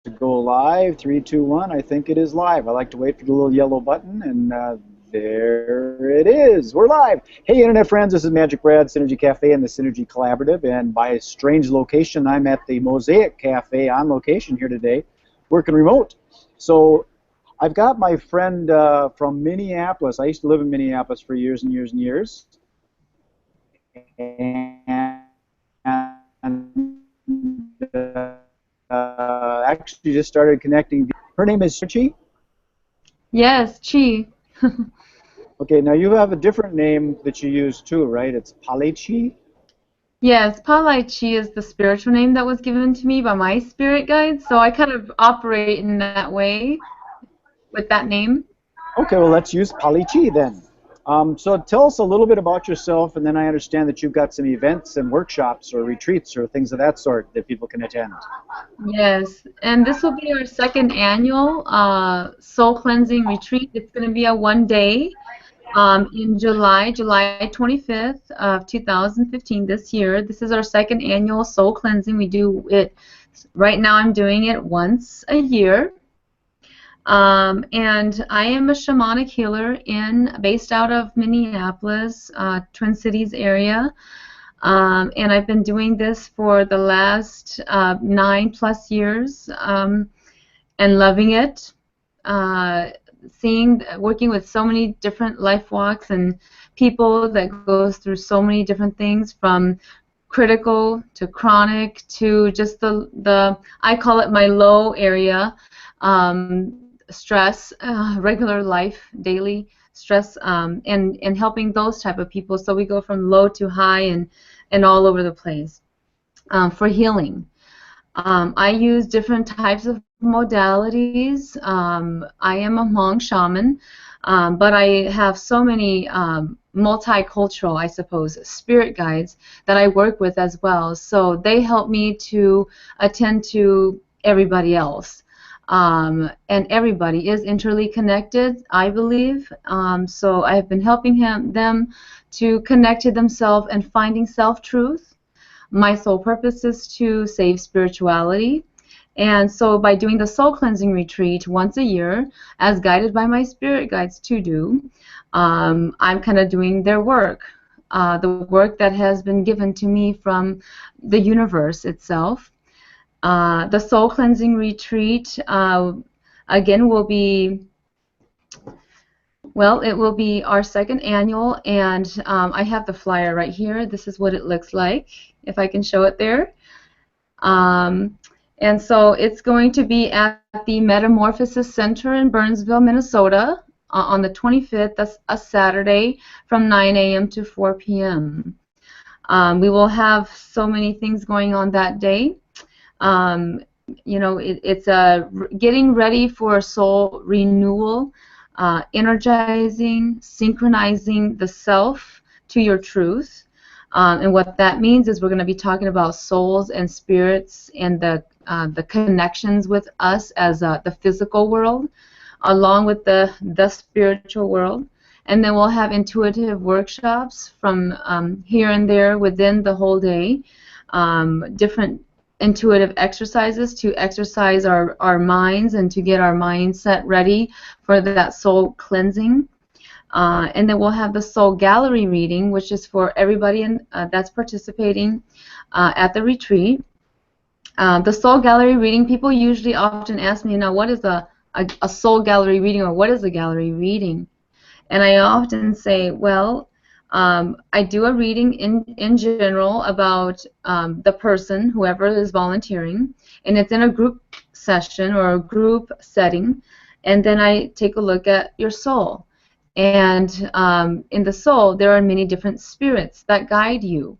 to go live. 3, 2, 1. I think it is live. I like to wait for the little yellow button, and there it is. We're live. Hey, Internet friends. This is MagicBrad SynergyCafe and the Synergy Collaborative. And by a strange location, I'm at the Mosaic Cafe on location here today, working remote. So I've got my friend from Minneapolis. I used to live in Minneapolis for years and years and years. And actually just started connecting. Her name is Chee? Yes, Chee. Okay, now you have a different name that you use too, right? It's PaLiChi? Yes, PaLiChi is the spiritual name that was given to me by my spirit guides, so I kind of operate in that way with that name. Okay, well, let's use PaLiChi then. So tell us a little bit about yourself, and then I understand that you've got some events and workshops or retreats or things of that sort that people can attend. Yes, and this will be our second annual soul cleansing retreat. It's going to be a one-day in July 25th of 2015 this year. This is our second annual soul cleansing. We do it, right now I'm doing it once a year. And I am a shamanic healer based out of Minneapolis, Twin Cities area. And I've been doing this for the last 9+ years and loving it. Working with so many different life walks and people that goes through so many different things, from critical to chronic to just the I call it my low area, stress, regular life, daily stress, and helping those type of people. So we go from low to high and all over the place for healing. I use different types of modalities. I am a Hmong shaman, but I have so many multicultural, I suppose, spirit guides that I work with as well. So they help me to attend to everybody else. And everybody is interconnected, I believe. So I've been helping them to connect to themselves and finding self-truth. My sole purpose is to save spirituality. And so by doing the soul cleansing retreat once a year, as guided by my spirit guides to do, I'm kind of doing their work, the work that has been given to me from the universe itself. The soul cleansing retreat, again, will be, well, it will be our second annual, and I have the flyer right here. This is what it looks like, if I can show it there. And so it's going to be at the Metamorphosis Center in Burnsville, Minnesota, on the 25th. That's a Saturday from 9 a.m. to 4 p.m. We will have so many things going on that day. You know, it's getting ready for soul renewal, energizing, synchronizing the self to your truth. And what that means is we're going to be talking about souls and spirits and the connections with us as the physical world, along with the spiritual world. And then we'll have intuitive workshops from here and there within the whole day, different intuitive exercises to exercise our minds and to get our mindset ready for that soul cleansing. And then we'll have the soul gallery reading, which is for everybody that's participating at the retreat. The soul gallery reading, people usually often ask me, now, what is a soul gallery reading, or what is a gallery reading? And I often say, well, I do a reading in general about the person, whoever is volunteering, and it's in a group session or a group setting, and then I take a look at your soul. And in the soul, there are many different spirits that guide you,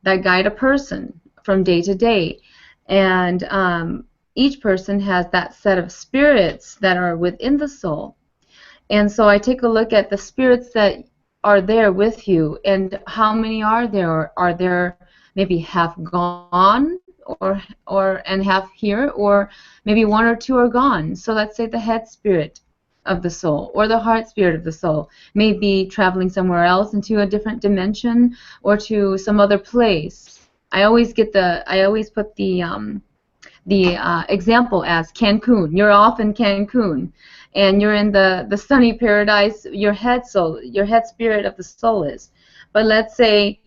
that guide a person from day to day. And each person has that set of spirits that are within the soul. And so I take a look at the spirits that are there with you, and how many are there? Are there maybe half gone and half here, or maybe one or two are gone? So let's say the head spirit of the soul or the heart spirit of the soul may be traveling somewhere else into a different dimension or to some other place. I always put the example as Cancun. You're off in Cancun, and you're in the sunny paradise. Your head spirit of the soul is. But let's say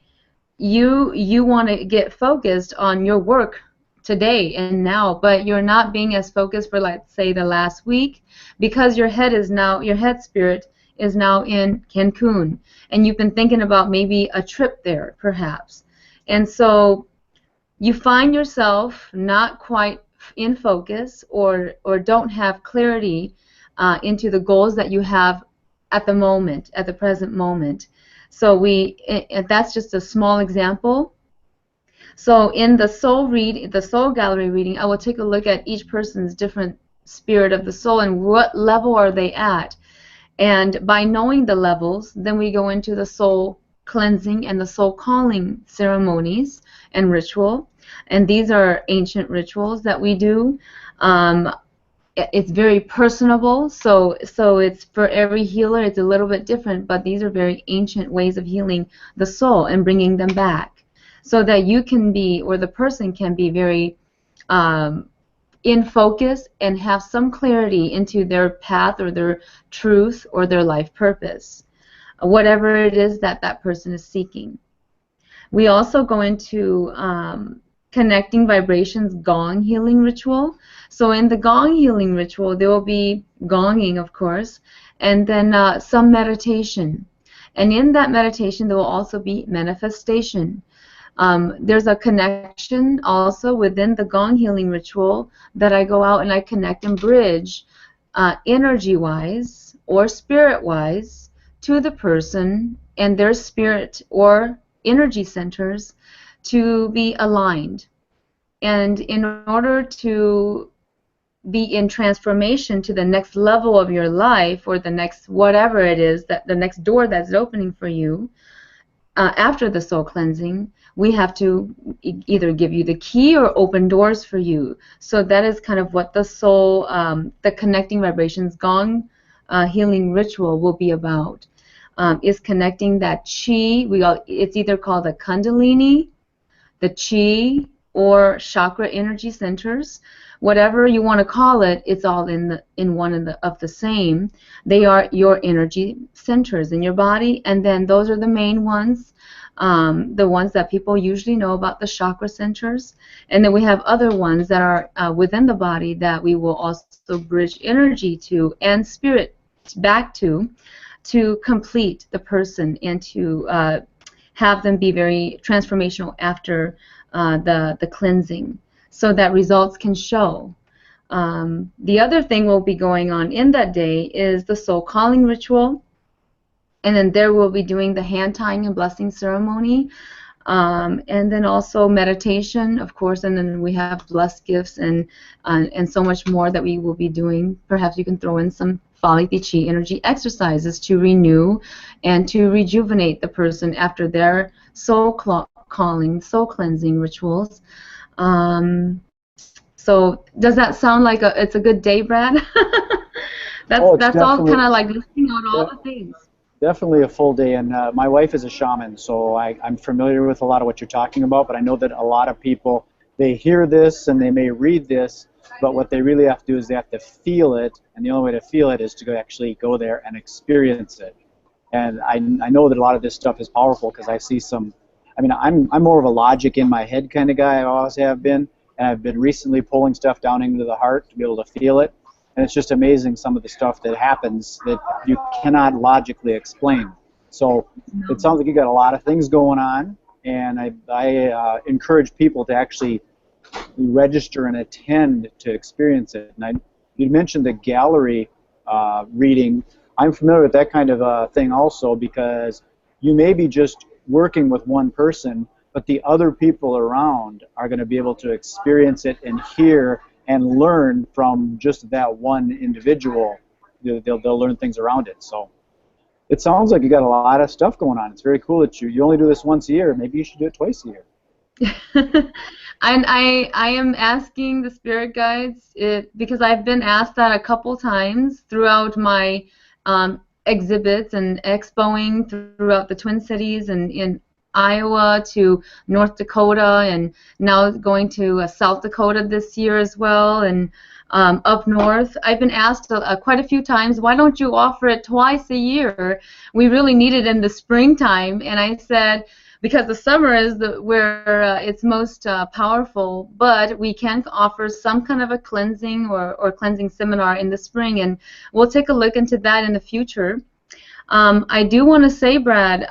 you want to get focused on your work today and now, but you're not being as focused for, let's say, the last week, because your head spirit is now in Cancun, and you've been thinking about maybe a trip there, perhaps. And so you find yourself not quite in focus, or don't have clarity into the goals that you have at the moment, at the present moment. So that's just a small example. So in the soul gallery reading, I will take a look at each person's different spirit of the soul and what level are they at. And by knowing the levels, then we go into the soul cleansing and the soul calling ceremonies and ritual. And these are ancient rituals that we do. It's very personable, so it's for every healer. It's a little bit different, but these are very ancient ways of healing the soul and bringing them back, so that you can be, or the person can be, very in focus and have some clarity into their path or their truth or their life purpose, whatever it is that that person is seeking. We also go into connecting vibrations Gong healing ritual. So in the Gong healing ritual, there will be gonging, of course, and then some meditation. And in that meditation, there will also be manifestation. There's a connection also within the Gong healing ritual that I go out and I connect and bridge energy-wise or spirit-wise to the person and their spirit or energy centers to be aligned. And in order to be in transformation to the next level of your life, or the next whatever it is, that the next door that's opening for you after the soul cleansing, we have to either give you the key or open doors for you. So that is kind of what the soul, the connecting vibrations Gong healing ritual will be about, is connecting that chi. It's either called the Kundalini, the Chi, or chakra energy centers. Whatever you want to call it, it's all in one of the same. They are your energy centers in your body, and then those are the main ones, the ones that people usually know about, the chakra centers. And then we have other ones that are within the body that we will also bridge energy to and spirit back to complete the person and to have them be very transformational after the cleansing, so that results can show. The other thing will be going on in that day is the soul calling ritual, and then there we'll be doing the hand tying and blessing ceremony, and then also meditation, of course, and then we have blessed gifts and so much more that we will be doing. Perhaps you can throw in some PaLiChi energy exercises to renew and to rejuvenate the person after their soul calling, soul cleansing rituals. So does that sound like it's a good day, Brad? That's all kind of like listing out all the things. Definitely a full day, and my wife is a shaman, so I'm familiar with a lot of what you're talking about, but I know that a lot of people, they hear this and they may read this, but what they really have to do is they have to feel it, and the only way to feel it is to actually go there and experience it. And I know that a lot of this stuff is powerful because I see some, I mean, I'm more of a logic in my head kind of guy, I always have been, and I've been recently pulling stuff down into the heart to be able to feel it. And it's just amazing some of the stuff that happens that you cannot logically explain. So it sounds like you got a lot of things going on, and I encourage people to actually register and attend to experience it. And you mentioned the gallery reading. I'm familiar with that kind of thing also, because you may be just working with one person, but the other people around are going to be able to experience it and hear and learn from just that one individual. They'll learn things around it. So it sounds like you got a lot of stuff going on. It's very cool that you only do this once a year. Maybe you should do it twice a year. And I am asking the spirit guides because I've been asked that a couple times throughout my exhibits and expoing throughout the Twin Cities and in Iowa to North Dakota, and now going to South Dakota this year as well, and up north. I've been asked quite a few times, why don't you offer it twice a year? We really need it in the springtime. And I said, because the summer is where it's most powerful, but we can offer some kind of a cleansing or cleansing seminar in the spring, and we'll take a look into that in the future. I do want to say, Brad,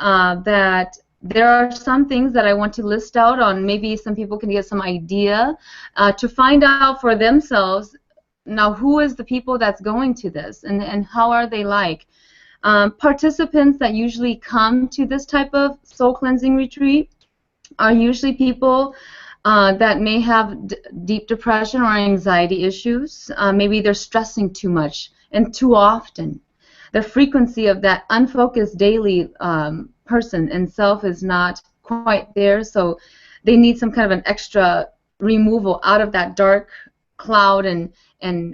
that there are some things that I want to list out on. Maybe some people can get some idea to find out for themselves. Now, who is the people that's going to this, and how are they like? Participants that usually come to this type of soul cleansing retreat are usually people that may have deep depression or anxiety issues. Maybe they're stressing too much and too often. The frequency of that unfocused daily person and self is not quite there, so they need some kind of an extra removal out of that dark cloud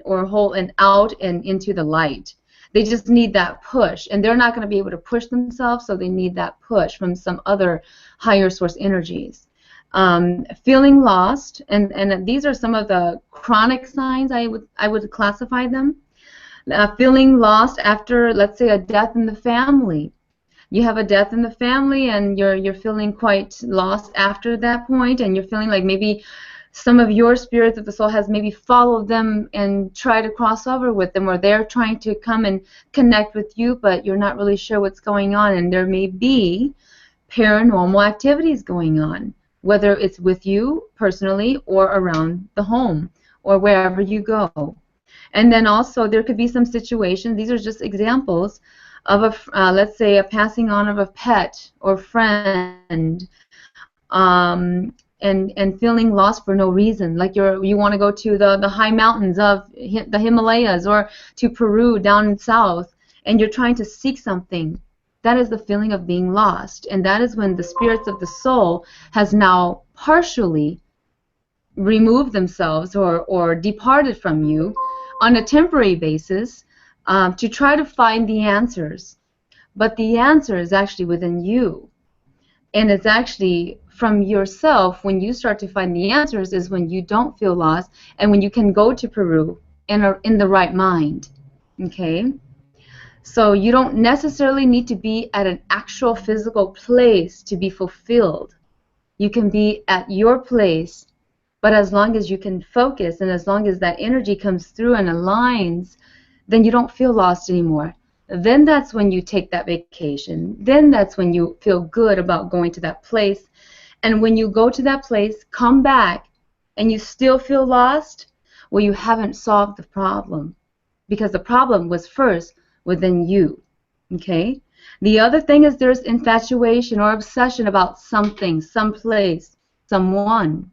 or hole and out and into the light. They just need that push, and they're not going to be able to push themselves, so they need that push from some other higher source energies. Feeling lost, and these are some of the chronic signs I would classify them. Feeling lost after, let's say, a death in the family. You have a death in the family, and you're feeling quite lost after that point, and you're feeling like maybe some of your spirits of the soul has maybe followed them and try to cross over with them, or they're trying to come and connect with you, but you're not really sure what's going on, and there may be paranormal activities going on, whether it's with you personally or around the home or wherever you go. And then also there could be some situations, these are just examples, of let's say a passing on of a pet or friend, and feeling lost for no reason, like you want to go to the high mountains of the Himalayas or to Peru down south, and you're trying to seek something. That is the feeling of being lost, and that is when the spirits of the soul has now partially removed themselves or departed from you on a temporary basis to try to find the answers. But the answer is actually within you, and it's actually from yourself. When you start to find the answers is when you don't feel lost, and when you can go to Peru and are in the right mind. Okay? So you don't necessarily need to be at an actual physical place to be fulfilled. You can be at your place, but as long as you can focus and as long as that energy comes through and aligns, then you don't feel lost anymore. Then that's when you take that vacation. Then that's when you feel good about going to that place. And when you go to that place, come back, and you still feel lost, well, you haven't solved the problem, because the problem was first within you. Okay? The other thing is there's infatuation or obsession about something, someplace, someone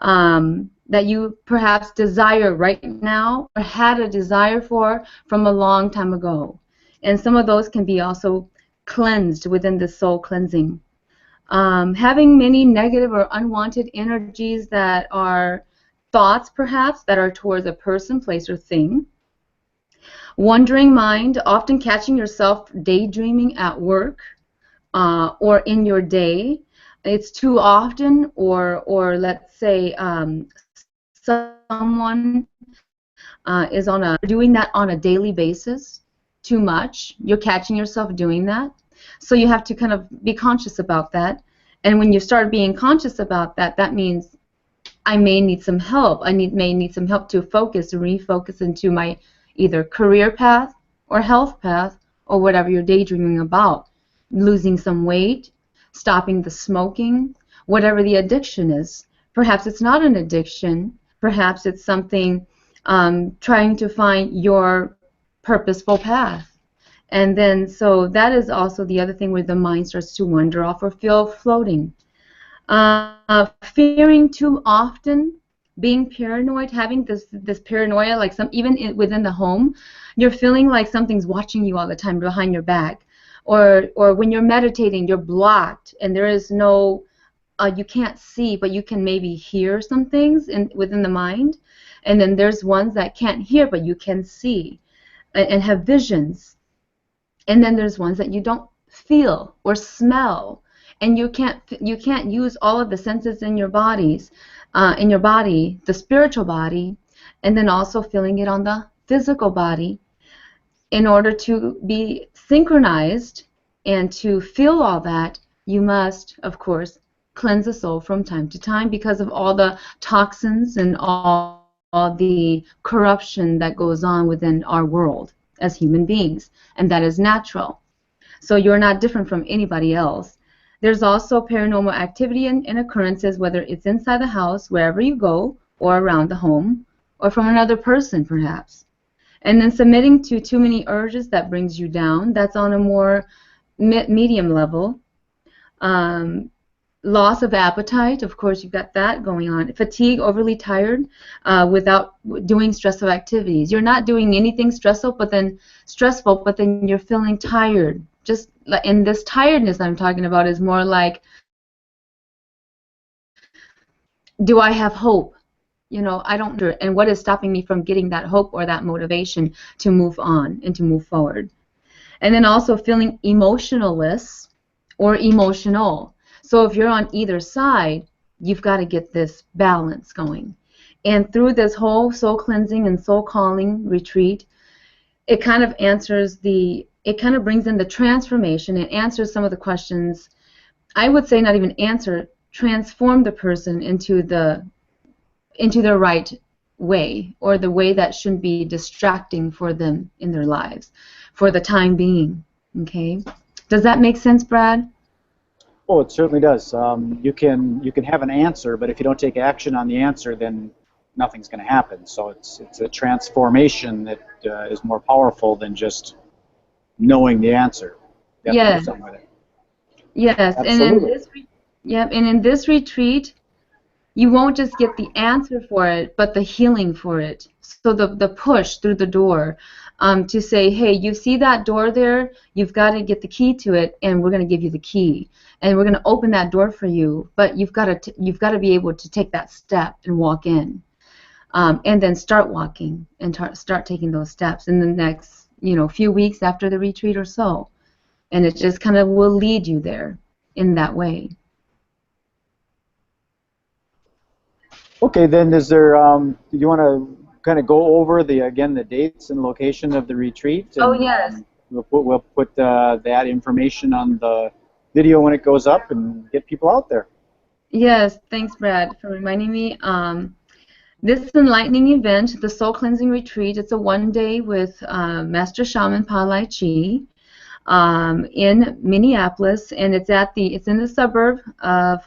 that you perhaps desire right now or had a desire for from a long time ago. And some of those can be also cleansed within the soul cleansing. Having many negative or unwanted energies that are thoughts, perhaps, that are towards a person, place, or thing. Wandering mind, often catching yourself daydreaming at work or in your day. It's too often, or let's say someone is doing that on a daily basis too much. You're catching yourself doing that. So you have to kind of be conscious about that. And when you start being conscious about that, that means I may need some help. I may need some help to focus, refocus into my either career path or health path or whatever you're daydreaming about. Losing some weight, stopping the smoking, whatever the addiction is. Perhaps it's not an addiction. Perhaps it's something trying to find your purposeful path. And then, so that is also the other thing where the mind starts to wander off or feel floating. Fearing too often, being paranoid, having this paranoia, like even within the home, you're feeling like something's watching you all the time behind your back. Or when you're meditating, you're blocked, and there is no, you can't see, but you can maybe hear some things within the mind. And then there's ones that can't hear, but you can see and have visions. And then there's ones that you don't feel or smell. and you can't use all of the senses in your bodies, the spiritual body, and then also feeling it on the physical body. In order to be synchronized and to feel all that, you must, of course, cleanse the soul from time to time because of all the toxins and all the corruption that goes on within our world as human beings, and that is natural. So you're not different from anybody else. There's also paranormal activity and occurrences, whether it's inside the house, wherever you go, or around the home, or from another person, perhaps. And then submitting to too many urges, that brings you down. That's on a more medium level. Loss of appetite, of course, you've got that going on. Fatigue, overly tired, without doing stressful activities. You're not doing anything stressful, but then you're feeling tired. Just and this tiredness I'm talking about is more like, do I have hope? You know, I don't, and what is stopping me from getting that hope or that motivation to move on and to move forward? And then also feeling emotionless or emotional. So if you're on either side, you've got to get this balance going. And through this whole soul cleansing and soul calling retreat, it kind of brings in the transformation. It answers some of the questions. I would say not even answer, transform the person into the right way, or the way that shouldn't be distracting for them in their lives for the time being. Okay? Does that make sense, Brad? Oh, it certainly does. You can have an answer, but if you don't take action on the answer, then nothing's going to happen. So it's a transformation that is more powerful than just knowing the answer. You have to do something with it. Yes, Absolutely. and in this retreat, you won't just get the answer for it, but the healing for it. So the push through the door, to say, hey, you see that door there? You've got to get the key to it, and we're going to give you the key, and we're going to open that door for you. But you've got to be able to take that step and walk in, and then start walking and start taking those steps in the next few weeks after the retreat or so, and it just kind of will lead you there in that way. Okay, then is there, you want to kind of go over the dates and location of the retreat? And, Oh, yes. We'll put that information on the video when it goes up and get people out there. Yes, thanks, Brad, for reminding me. This enlightening event, the Soul Cleansing Retreat, it's a one-day with Master Shaman PaLiChi in Minneapolis, and it's in the suburb of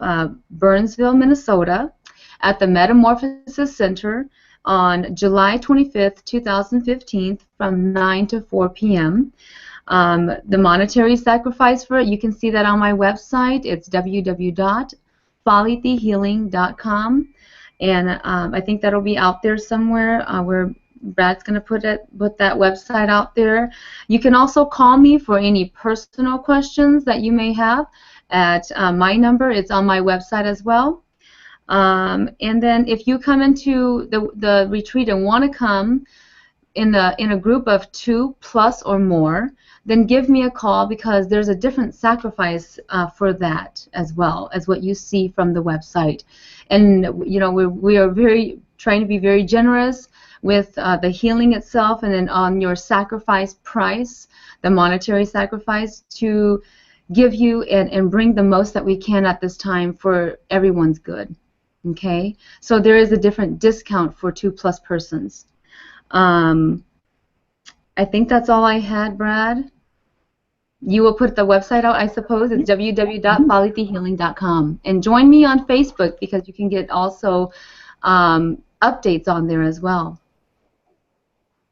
Burnsville, Minnesota, at the Metamorphosis Center on July 25th, 2015, from 9 to 4 p.m. The monetary sacrifice for it, you can see that on my website. It's www.PaLiChi.com, and I think that'll be out there somewhere where Brad's going to put that website out there. You can also call me for any personal questions that you may have at my number. It's on my website as well. And then if you come into the retreat and want to come in a group of 2+ or more, then give me a call, because there's a different sacrifice for that as well as what you see from the website. And we are trying to be very generous with the healing itself, and then on your sacrifice price, the monetary sacrifice, to give you and bring the most that we can at this time for everyone's good. Okay, so there is a different discount for 2+ persons. I think that's all I had, Brad. You will put the website out, I suppose. It's www.PaLiChiHealing.com. And join me on Facebook, because you can get also updates on there as well.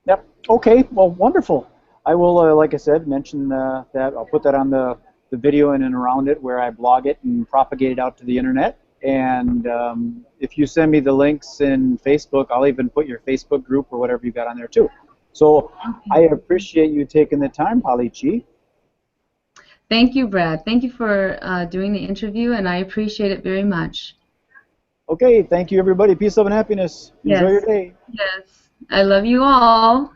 Yep. Okay. Well, wonderful. I will, like I said, mention that. I'll put that on the video and around it, where I blog it and propagate it out to the internet. And if you send me the links in Facebook, I'll even put your Facebook group or whatever you got on there too. So I appreciate you taking the time, PaLiChi. Thank you, Brad. Thank you for doing the interview, and I appreciate it very much. Okay, thank you, everybody. Peace, love, and happiness. Enjoy your day. Yes, I love you all.